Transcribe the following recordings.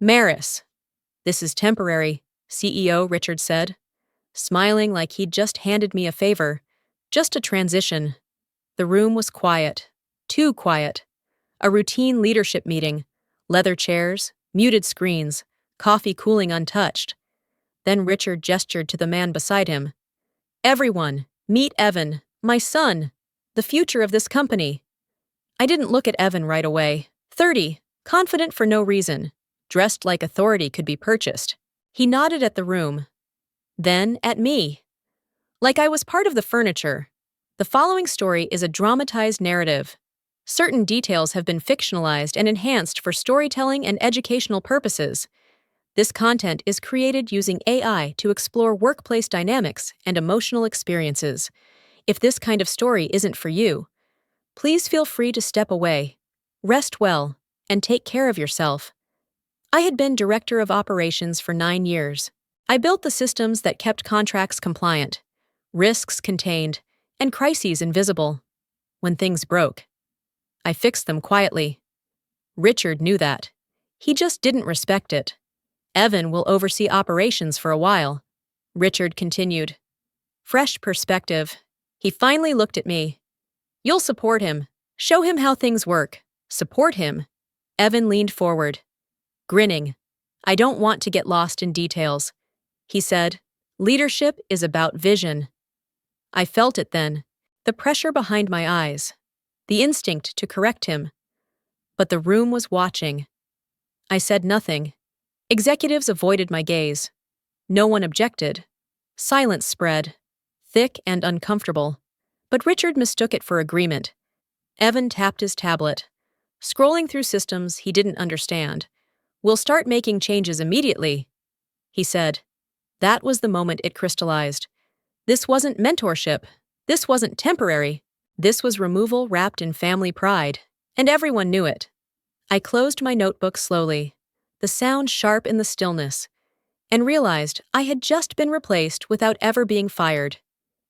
Maris, this is temporary, CEO Richard said, smiling like he'd just handed me a favor. Just a transition. The room was quiet. Too quiet. A routine leadership meeting. Leather chairs, muted screens, coffee cooling untouched. Then Richard gestured to the man beside him. Everyone, meet Evan, my son, the future of this company. I didn't look at Evan right away. 30, confident for no reason, dressed like authority could be purchased. He nodded at the room. Then at me. Like I was part of the furniture. The following story is a dramatized narrative. Certain details have been fictionalized and enhanced for storytelling and educational purposes. This content is created using AI to explore workplace dynamics and emotional experiences. If this kind of story isn't for you, please feel free to step away. Rest well, and take care of yourself. I had been director of operations for 9 years. I built the systems that kept contracts compliant, risks contained, and crises invisible. When things broke, I fixed them quietly. Richard knew that. He just didn't respect it. Evan will oversee operations for a while. Richard continued. Fresh perspective. He finally looked at me. You'll support him. Show him how things work. Support him. Evan leaned forward, grinning. I don't want to get lost in details. He said, leadership is about vision. I felt it then, the pressure behind my eyes, the instinct to correct him. But the room was watching. I said nothing. Executives avoided my gaze. No one objected. Silence spread, thick and uncomfortable. But Richard mistook it for agreement. Evan tapped his tablet, scrolling through systems he didn't understand. We'll start making changes immediately, he said. That was the moment it crystallized. This wasn't mentorship. This wasn't temporary. This was removal wrapped in family pride, and everyone knew it. I closed my notebook slowly, the sound sharp in the stillness, and realized I had just been replaced without ever being fired.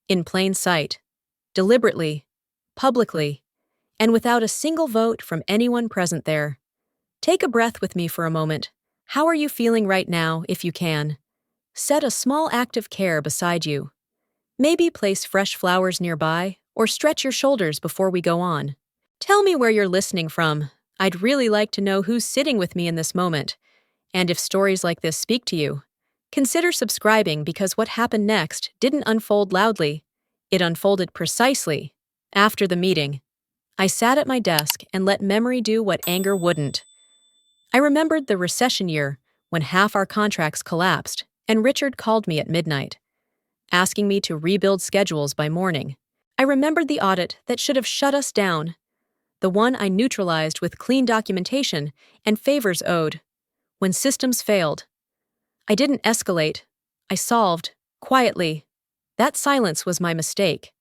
In plain sight, deliberately, publicly, and without a single vote from anyone present there. Take a breath with me for a moment. How are you feeling right now, if you can? Set a small act of care beside you. Maybe place fresh flowers nearby, or stretch your shoulders before we go on. Tell me where you're listening from. I'd really like to know who's sitting with me in this moment. And if stories like this speak to you, consider subscribing because what happened next didn't unfold loudly. It unfolded precisely. After the meeting, I sat at my desk and let memory do what anger wouldn't. I remembered the recession year when half our contracts collapsed and Richard called me at midnight, asking me to rebuild schedules by morning. I remembered the audit that should have shut us down, the one I neutralized with clean documentation and favors owed. When systems failed, I didn't escalate. I solved, quietly. That silence was my mistake.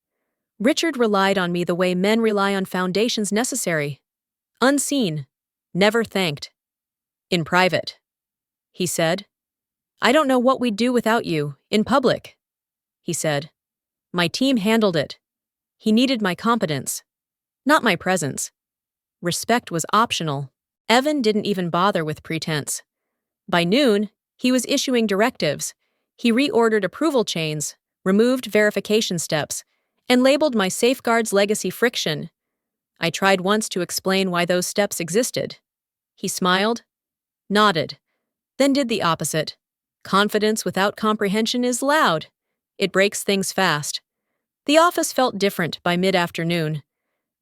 Richard relied on me the way men rely on foundations necessary. Unseen, never thanked. In private, he said, I don't know what we'd do without you. In public, he said, my team handled it. He needed my competence, not my presence. Respect was optional. Evan didn't even bother with pretense. By noon, he was issuing directives. He reordered approval chains, removed verification steps, and labeled my safeguards legacy friction. I tried once to explain why those steps existed. He smiled, nodded, then did the opposite. Confidence without comprehension is loud. It breaks things fast. The office felt different by mid-afternoon.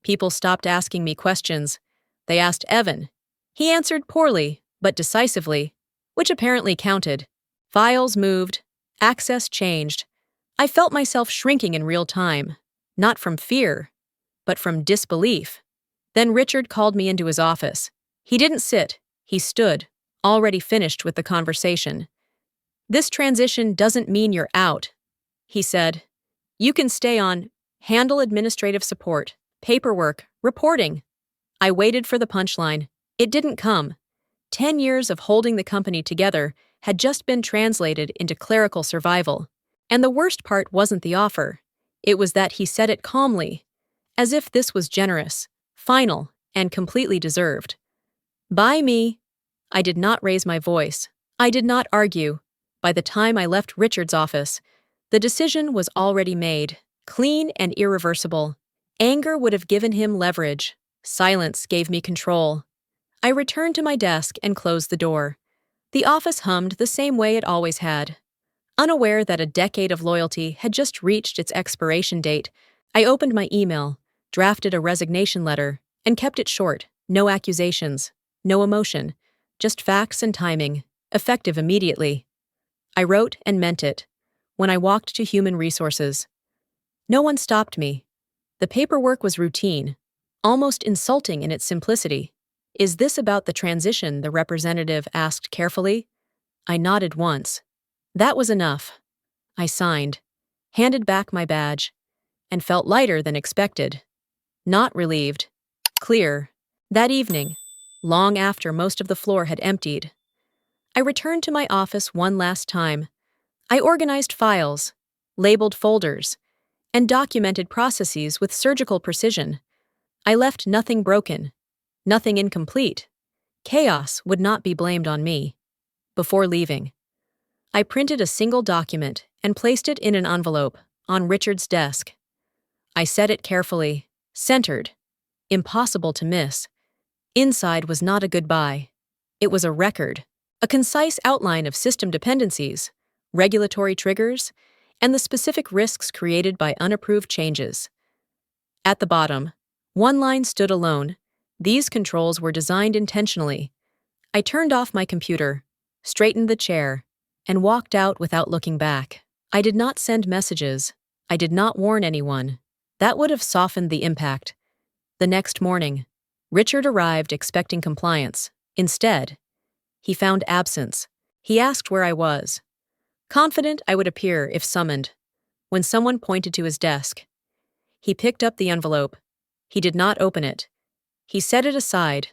People stopped asking me questions. They asked Evan. He answered poorly, but decisively, which apparently counted. Files moved. Access changed. I felt myself shrinking in real time, not from fear, but from disbelief. Then Richard called me into his office. He didn't sit. He stood, already finished with the conversation. This transition doesn't mean you're out, he said. You can stay on, handle administrative support, paperwork, reporting. I waited for the punchline. It didn't come. 10 years of holding the company together had just been translated into clerical survival. And the worst part wasn't the offer. It was that he said it calmly, as if this was generous, final, and completely deserved. By me. I did not raise my voice. I did not argue. By the time I left Richard's office, the decision was already made, clean and irreversible. Anger would have given him leverage. Silence gave me control. I returned to my desk and closed the door. The office hummed the same way it always had. Unaware that a decade of loyalty had just reached its expiration date, I opened my email, drafted a resignation letter, and kept it short. No accusations, no emotion, just facts and timing, effective immediately. I wrote and meant it. When I walked to human resources, no one stopped me. The paperwork was routine, almost insulting in its simplicity. "Is this about the transition?" the representative asked carefully. I nodded once. That was enough. I signed, handed back my badge, and felt lighter than expected. Not relieved. Clear. That evening, long after most of the floor had emptied, I returned to my office one last time. I organized files, labeled folders, and documented processes with surgical precision. I left nothing broken, nothing incomplete. Chaos would not be blamed on me. Before leaving, I printed a single document and placed it in an envelope on Richard's desk. I set it carefully, centered, impossible to miss. Inside was not a goodbye. It was a record, a concise outline of system dependencies, regulatory triggers, and the specific risks created by unapproved changes. At the bottom, one line stood alone. These controls were designed intentionally. I turned off my computer, straightened the chair, and walked out without looking back. I did not send messages. I did not warn anyone. That would have softened the impact. The next morning, Richard arrived expecting compliance. Instead, he found absence. He asked where I was, confident I would appear if summoned. When someone pointed to his desk, he picked up the envelope. He did not open it. He set it aside,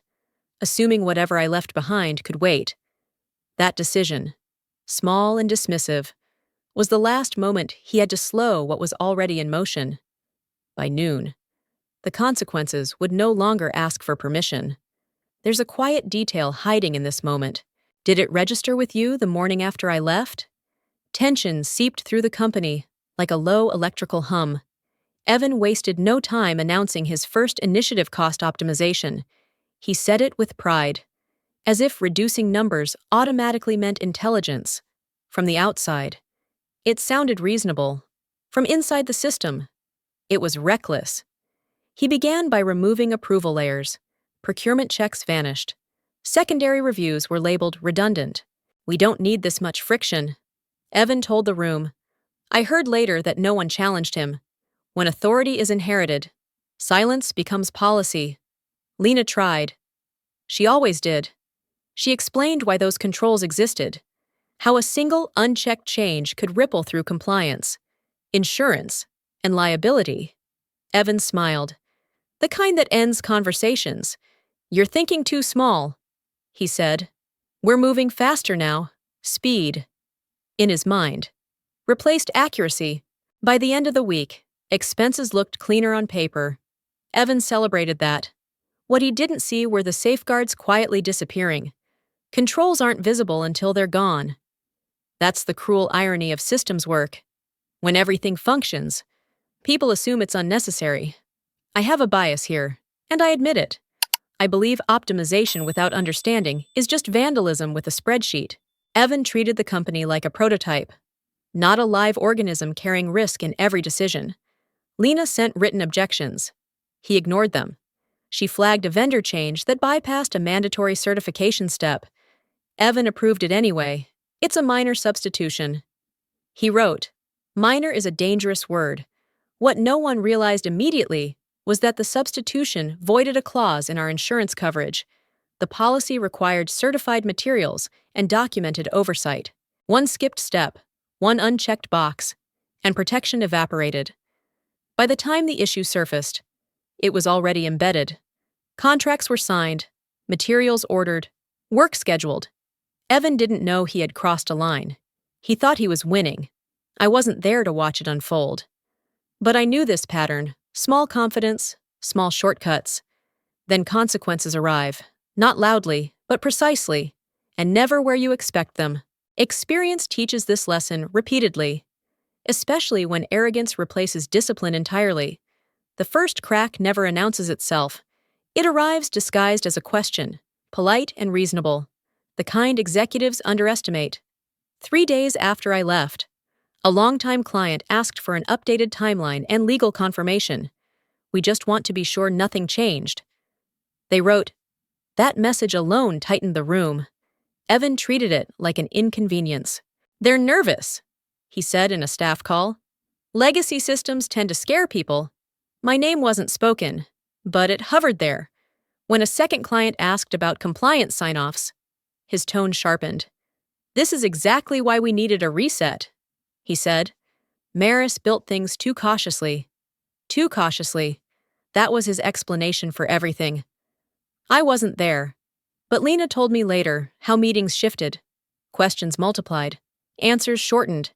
assuming whatever I left behind could wait. That decision, small and dismissive, was the last moment he had to slow what was already in motion. By noon, the consequences would no longer ask for permission. There's a quiet detail hiding in this moment. Did it register with you the morning after I left? Tension seeped through the company like a low electrical hum. Evan wasted no time announcing his first initiative cost optimization. He said it with pride, as if reducing numbers automatically meant intelligence. From the outside, it sounded reasonable. From inside the system, it was reckless. He began by removing approval layers. Procurement checks vanished. Secondary reviews were labeled redundant. "We don't need this much friction," Evan told the room. I heard later that no one challenged him. When authority is inherited, silence becomes policy. Lena tried. She always did. She explained why those controls existed, how a single unchecked change could ripple through compliance, insurance, and liability. Evan smiled. "The kind that ends conversations. You're thinking too small," he said. "We're moving faster now. Speed." In his mind, replaced accuracy. By the end of the week, expenses looked cleaner on paper. Evan celebrated that. What he didn't see were the safeguards quietly disappearing. Controls aren't visible until they're gone. That's the cruel irony of systems work. When everything functions, people assume it's unnecessary. I have a bias here, and I admit it. I believe optimization without understanding is just vandalism with a spreadsheet. Evan treated the company like a prototype, not a live organism carrying risk in every decision. Lena sent written objections. He ignored them. She flagged a vendor change that bypassed a mandatory certification step. Evan approved it anyway. "It's a minor substitution." He wrote, "Minor is a dangerous word." What no one realized immediately was that the substitution voided a clause in our insurance coverage. The policy required certified materials and documented oversight. One skipped step, one unchecked box, and protection evaporated. By the time the issue surfaced, it was already embedded. Contracts were signed, materials ordered, work scheduled. Evan didn't know he had crossed a line. He thought he was winning. I wasn't there to watch it unfold. But I knew this pattern: small confidence, small shortcuts. Then consequences arrive, not loudly, but precisely. and never where you expect them. Experience teaches this lesson repeatedly, especially when arrogance replaces discipline entirely. The first crack never announces itself. It arrives disguised as a question, polite and reasonable, the kind executives underestimate. 3 days after I left, a longtime client asked for an updated timeline and legal confirmation. We just want to be sure nothing changed. They wrote, that message alone tightened the room. Evan treated it like an inconvenience. They're nervous, he said in a staff call. Legacy systems tend to scare people. My name wasn't spoken, but it hovered there. When a second client asked about compliance sign-offs, his tone sharpened. This is exactly why we needed a reset, he said. Maris built things too cautiously. Too cautiously. That was his explanation for everything. I wasn't there, but Lena told me later how meetings shifted. Questions multiplied. Answers shortened.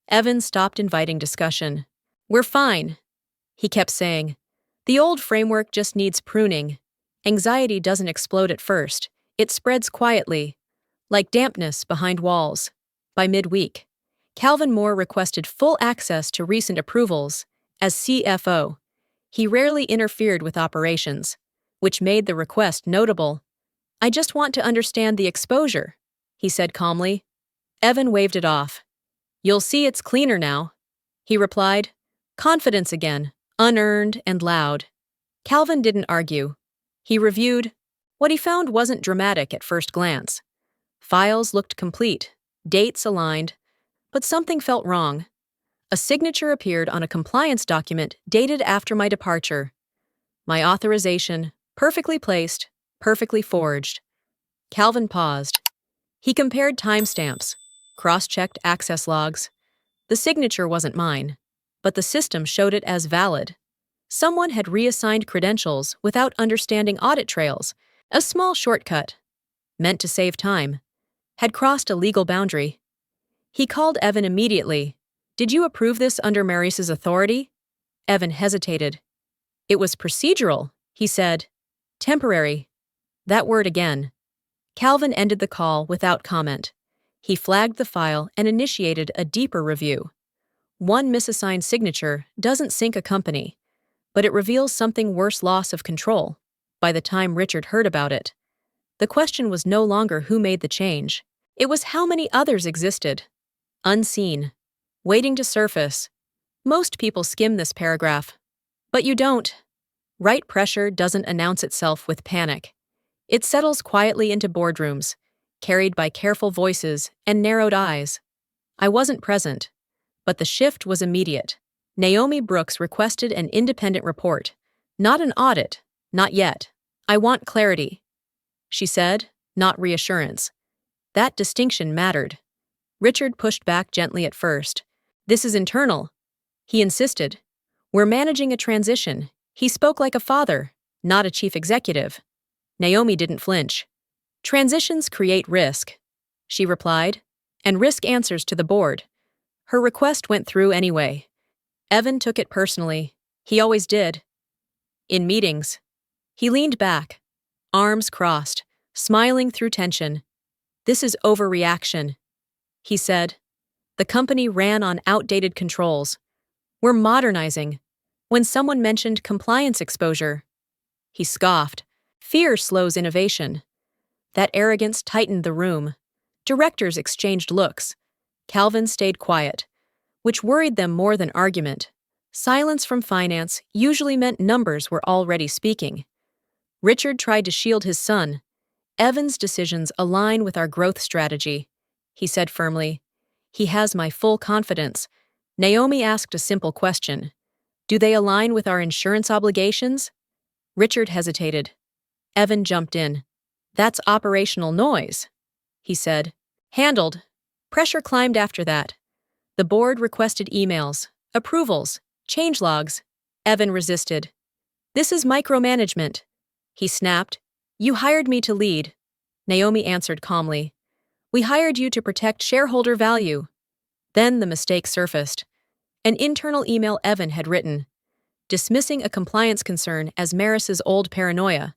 Evan stopped inviting discussion. We're fine, he kept saying. The old framework just needs pruning. Anxiety doesn't explode at first. It spreads quietly, like dampness behind walls. By midweek, Calvin Moore requested full access to recent approvals. As CFO, he rarely interfered with operations, which made the request notable. I just want to understand the exposure, he said calmly. Evan waved it off. You'll see it's cleaner now, he replied. Confidence again, unearned and loud. Calvin didn't argue. He reviewed. What he found wasn't dramatic at first glance. Files looked complete, dates aligned, but something felt wrong. A signature appeared on a compliance document dated after my departure. My authorization, perfectly placed, perfectly forged. Calvin paused. He compared timestamps, cross-checked access logs. The signature wasn't mine, but the system showed it as valid. Someone had reassigned credentials without understanding audit trails. A small shortcut, meant to save time, had crossed a legal boundary. He called Evan immediately. Did you approve this under Maris's authority? Evan hesitated. It was procedural, he said. Temporary. That word again. Calvin ended the call without comment. He flagged the file and initiated a deeper review. One misassigned signature doesn't sink a company, but it reveals something worse: loss of control. By the time Richard heard about it, the question was no longer who made the change. It was how many others existed. Unseen. Waiting to surface. Most people skim this paragraph. But you don't. Right pressure doesn't announce itself with panic. It settles quietly into boardrooms, carried by careful voices and narrowed eyes. I wasn't present, but the shift was immediate. Naomi Brooks requested an independent report. Not an audit, not yet. I want clarity, she said, not reassurance. That distinction mattered. Richard pushed back gently at first. This is internal, he insisted. We're managing a transition. He spoke like a father, not a chief executive. Naomi didn't flinch. Transitions create risk, she replied, and risk answers to the board. Her request went through anyway. Evan took it personally. He always did. In meetings, he leaned back, arms crossed, smiling through tension. This is overreaction, he said. The company ran on outdated controls. We're modernizing. When someone mentioned compliance exposure, he scoffed. Fear slows innovation. That arrogance tightened the room. Directors exchanged looks. Calvin stayed quiet, which worried them more than argument. Silence from finance usually meant numbers were already speaking. Richard tried to shield his son. Evan's decisions align with our growth strategy, he said firmly. He has my full confidence. Naomi asked a simple question. Do they align with our insurance obligations? Richard hesitated. Evan jumped in. That's operational noise, he said. Handled. Pressure climbed after that. The board requested emails, approvals, change logs. Evan resisted. This is micromanagement, he snapped. You hired me to lead. Naomi answered calmly. We hired you to protect shareholder value. Then the mistake surfaced. An internal email Evan had written, dismissing a compliance concern as Maris's old paranoia,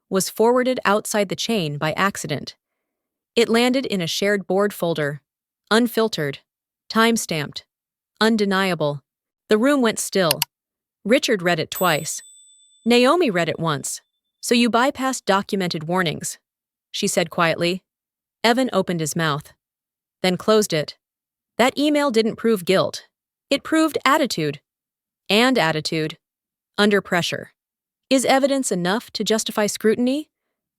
was forwarded outside the chain by accident. It landed in a shared board folder. Unfiltered. Time-stamped. Undeniable. The room went still. Richard read it twice. Naomi read it once. "So you bypassed documented warnings," she said quietly. Evan opened his mouth, then closed it. That email didn't prove guilt. It proved attitude. And attitude. Under pressure. Is evidence enough to justify scrutiny?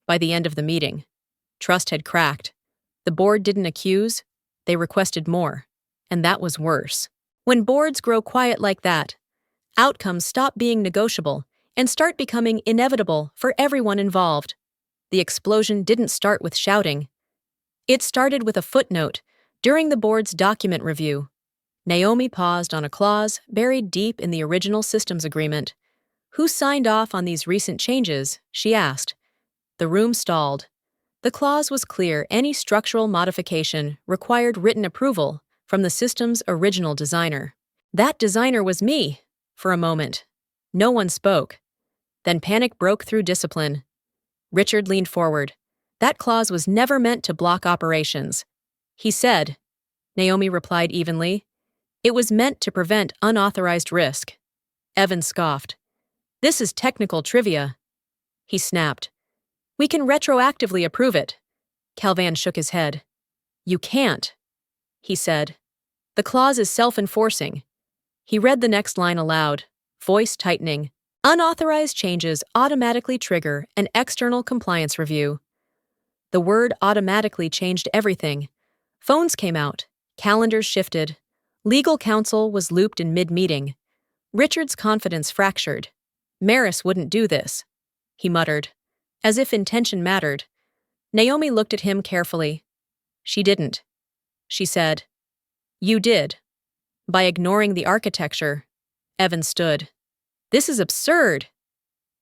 By the end of the meeting, trust had cracked. The board didn't accuse, they requested more. And that was worse. When boards grow quiet like that, outcomes stop being negotiable and start becoming inevitable for everyone involved. The explosion didn't start with shouting. It started with a footnote during the board's document review. Naomi paused on a clause buried deep in the original systems agreement. "Who signed off on these recent changes?" she asked. The room stalled. The clause was clear: any structural modification required written approval from the system's original designer. That designer was me. For a moment, no one spoke. Then panic broke through discipline. Richard leaned forward. "That clause was never meant to block operations," he said. Naomi replied evenly. "It was meant to prevent unauthorized risk." Evan scoffed. "This is technical trivia." He snapped. "We can retroactively approve it." Calvan shook his head. "You can't," he said. "The clause is self-enforcing." He read the next line aloud, voice tightening. "Unauthorized changes automatically trigger an external compliance review." The word automatically changed everything. Phones came out, calendars shifted. Legal counsel was looped in mid-meeting. Richard's confidence fractured. "Maris wouldn't do this," he muttered, as if intention mattered. Naomi looked at him carefully. "She didn't," she said. "You did." By ignoring the architecture. Evan stood. "This is absurd,"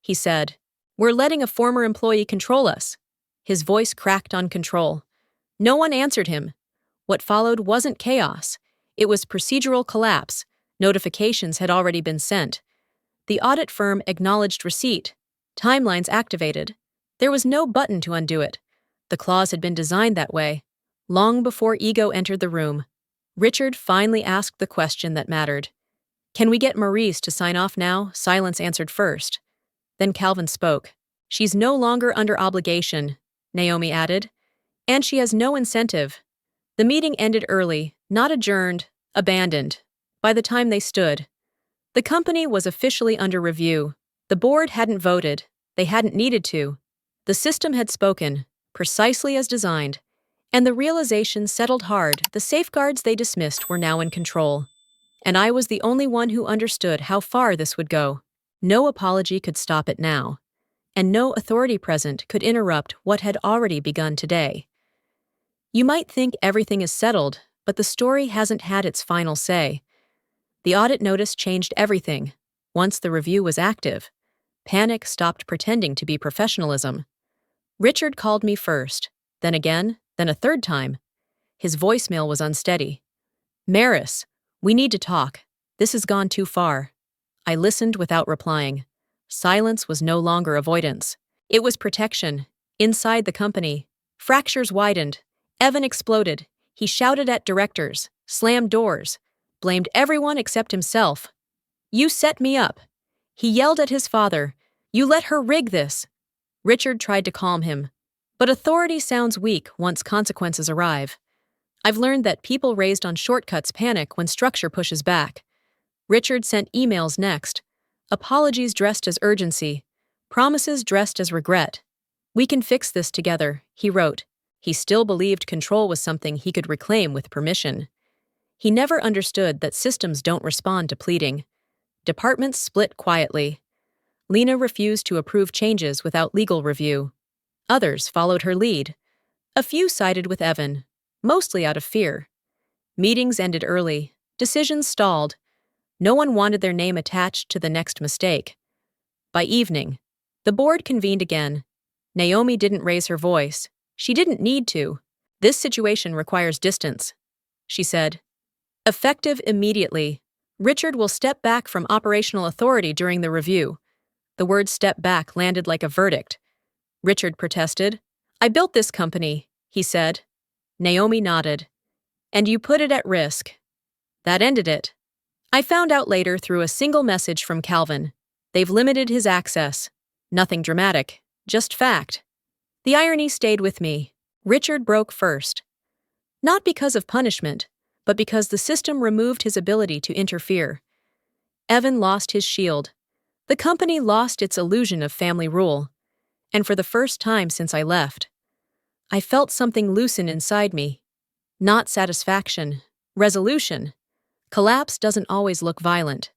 he said. "We're letting a former employee control us." His voice cracked on control. No one answered him. What followed wasn't chaos. It was procedural collapse. Notifications had already been sent. The audit firm acknowledged receipt. Timelines activated. There was no button to undo it. The clause had been designed that way, long before ego entered the room. Richard finally asked the question that mattered. "Can we get Maurice to sign off now?" Silence answered first. Then Calvin spoke. "She's no longer under obligation," Naomi added. "And she has no incentive." The meeting ended early, not adjourned, abandoned. By the time they stood, the company was officially under review. The board hadn't voted. They hadn't needed to. The system had spoken, precisely as designed. And the realization settled hard: the safeguards they dismissed were now in control. And I was the only one who understood how far this would go. No apology could stop it now. And no authority present could interrupt what had already begun today. You might think everything is settled, but the story hasn't had its final say. The audit notice changed everything. Once the review was active, panic stopped pretending to be professionalism. Richard called me first, then again, then a third time. His voicemail was unsteady. "Maris, we need to talk. This has gone too far." I listened without replying. Silence was no longer avoidance. It was protection. Inside the company, fractures widened. Evan exploded. He shouted at directors, slammed doors, blamed everyone except himself. "You set me up." He yelled at his father. "You let her rig this." Richard tried to calm him. But authority sounds weak once consequences arrive. I've learned that people raised on shortcuts panic when structure pushes back. Richard sent emails next. Apologies dressed as urgency. Promises dressed as regret. "We can fix this together," he wrote. He still believed control was something he could reclaim with permission. He never understood that systems don't respond to pleading. Departments split quietly. Lena refused to approve changes without legal review. Others followed her lead. A few sided with Evan, mostly out of fear. Meetings ended early. Decisions stalled. No one wanted their name attached to the next mistake. By evening, the board convened again. Naomi didn't raise her voice. She didn't need to. "This situation requires distance," she said. "Effective immediately. Richard will step back from operational authority during the review." The word "step back" landed like a verdict. Richard protested. "I built this company. he said. Naomi nodded. And you put it at risk. That ended it. I found out later through a single message from Calvin. They've limited his access. Nothing dramatic, just fact. The irony stayed with me. Richard broke first. Not because of punishment, but because the system removed his ability to interfere. Evan lost his shield. The company lost its illusion of family rule. And for the first time since I left, I felt something loosen inside me. Not satisfaction, resolution. Collapse doesn't always look violent.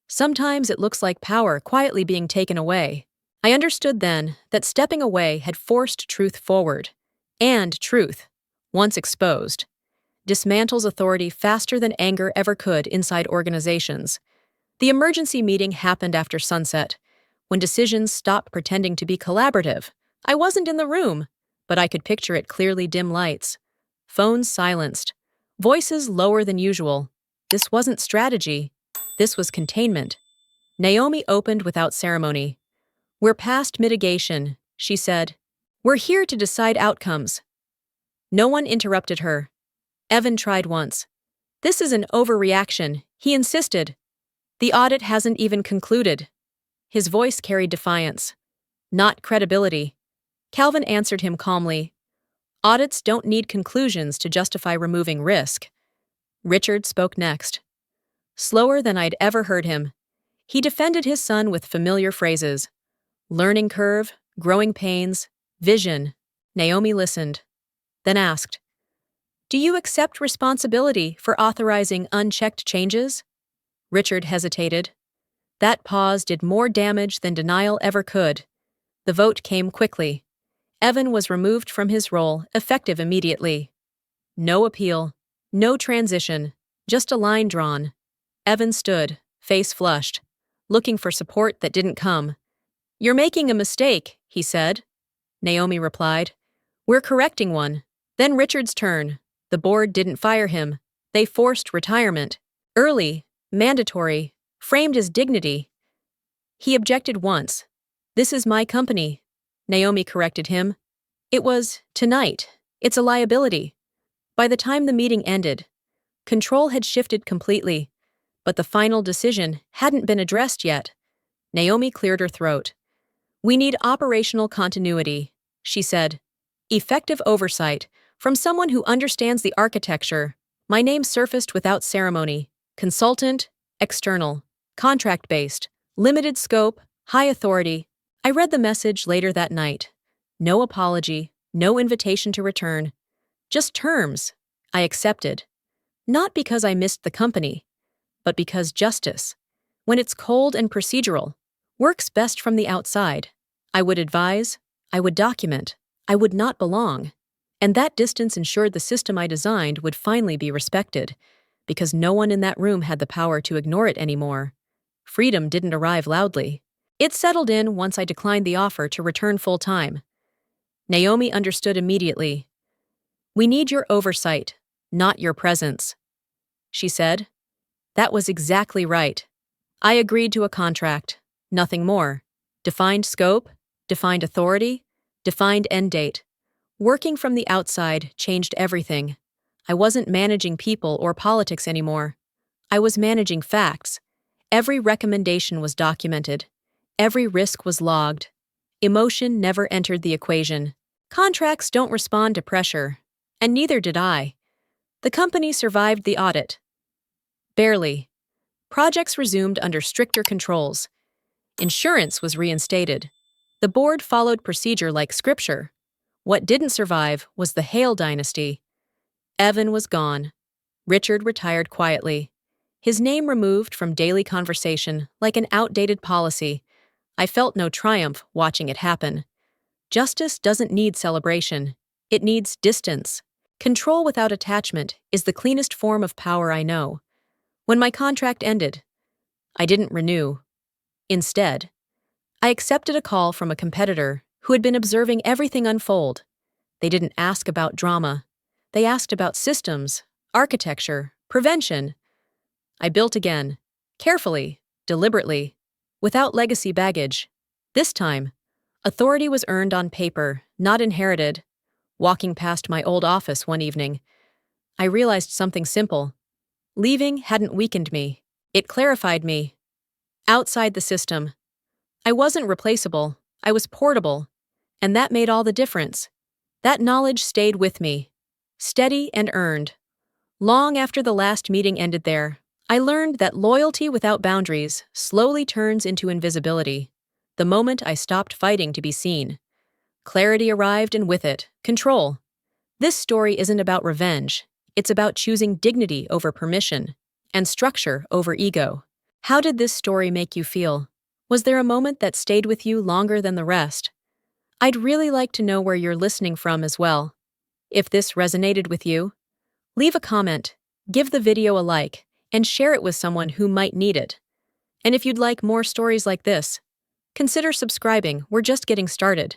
Sometimes it looks like power quietly being taken away. I understood then that stepping away had forced truth forward. And truth, once exposed, dismantles authority faster than anger ever could inside organizations. The emergency meeting happened after sunset, when decisions stopped pretending to be collaborative. I wasn't in the room, but I could picture it clearly. Dim lights, phones silenced, voices lower than usual. This wasn't strategy. This was containment. Naomi opened without ceremony. We're past mitigation, she said. We're here to decide outcomes. No one interrupted her. Evan tried once. This is an overreaction, he insisted. The audit hasn't even concluded. His voice carried defiance, not credibility. Calvin answered him calmly. Audits don't need conclusions to justify removing risk. Richard spoke next. Slower than I'd ever heard him. He defended his son with familiar phrases. Learning curve, growing pains, vision. Naomi listened, then asked, Do you accept responsibility for authorizing unchecked changes? Richard hesitated. That pause did more damage than denial ever could. The vote came quickly. Evan was removed from his role, effective immediately. No appeal, no transition, just a line drawn. Evan stood, face flushed, looking for support that didn't come. You're making a mistake, he said. Naomi replied. We're correcting one. Then Richard's turn. The board didn't fire him. They forced retirement. Early, mandatory, framed as dignity. He objected once. This is my company. Naomi corrected him. It was, tonight. It's a liability. By the time the meeting ended, control had shifted completely, but the final decision hadn't been addressed yet. Naomi cleared her throat. We need operational continuity, she said. Effective oversight, from someone who understands the architecture. My name surfaced without ceremony. Consultant, external, contract-based, limited scope, high authority. I read the message later that night. No apology, no invitation to return. Just terms. I accepted. Not because I missed the company, but because justice, when it's cold and procedural, works best from the outside. I would advise, I would document, I would not belong. And that distance ensured the system I designed would finally be respected, because no one in that room had the power to ignore it anymore. Freedom didn't arrive loudly. It settled in once I declined the offer to return full-time. Naomi understood immediately. We need your oversight, not your presence, she said. That was exactly right. I agreed to a contract, nothing more. Defined scope, defined authority, defined end date. Working from the outside changed everything. I wasn't managing people or politics anymore. I was managing facts. Every recommendation was documented. Every risk was logged. Emotion never entered the equation. Contracts don't respond to pressure, and neither did I. The company survived the audit. Barely. Projects resumed under stricter controls. Insurance was reinstated. The board followed procedure like scripture. What didn't survive was the Hale dynasty. Evan was gone. Richard retired quietly. His name removed from daily conversation like an outdated policy. I felt no triumph watching it happen. Justice doesn't need celebration. It needs distance. Control without attachment is the cleanest form of power I know. When my contract ended, I didn't renew. Instead, I accepted a call from a competitor who had been observing everything unfold. They didn't ask about drama. They asked about systems, architecture, prevention. I built again, carefully, deliberately, without legacy baggage. This time, authority was earned on paper, not inherited. Walking past my old office one evening, I realized something simple. Leaving hadn't weakened me. It clarified me. Outside the system, I wasn't replaceable, I was portable, and that made all the difference. That knowledge stayed with me, steady and earned. Long after the last meeting ended there, I learned that loyalty without boundaries slowly turns into invisibility. The moment I stopped fighting to be seen, clarity arrived, and with it, control. This story isn't about revenge, it's about choosing dignity over permission and structure over ego. How did this story make you feel? Was there a moment that stayed with you longer than the rest? I'd really like to know where you're listening from as well. If this resonated with you, leave a comment, give the video a like, and share it with someone who might need it. And if you'd like more stories like this, consider subscribing, we're just getting started.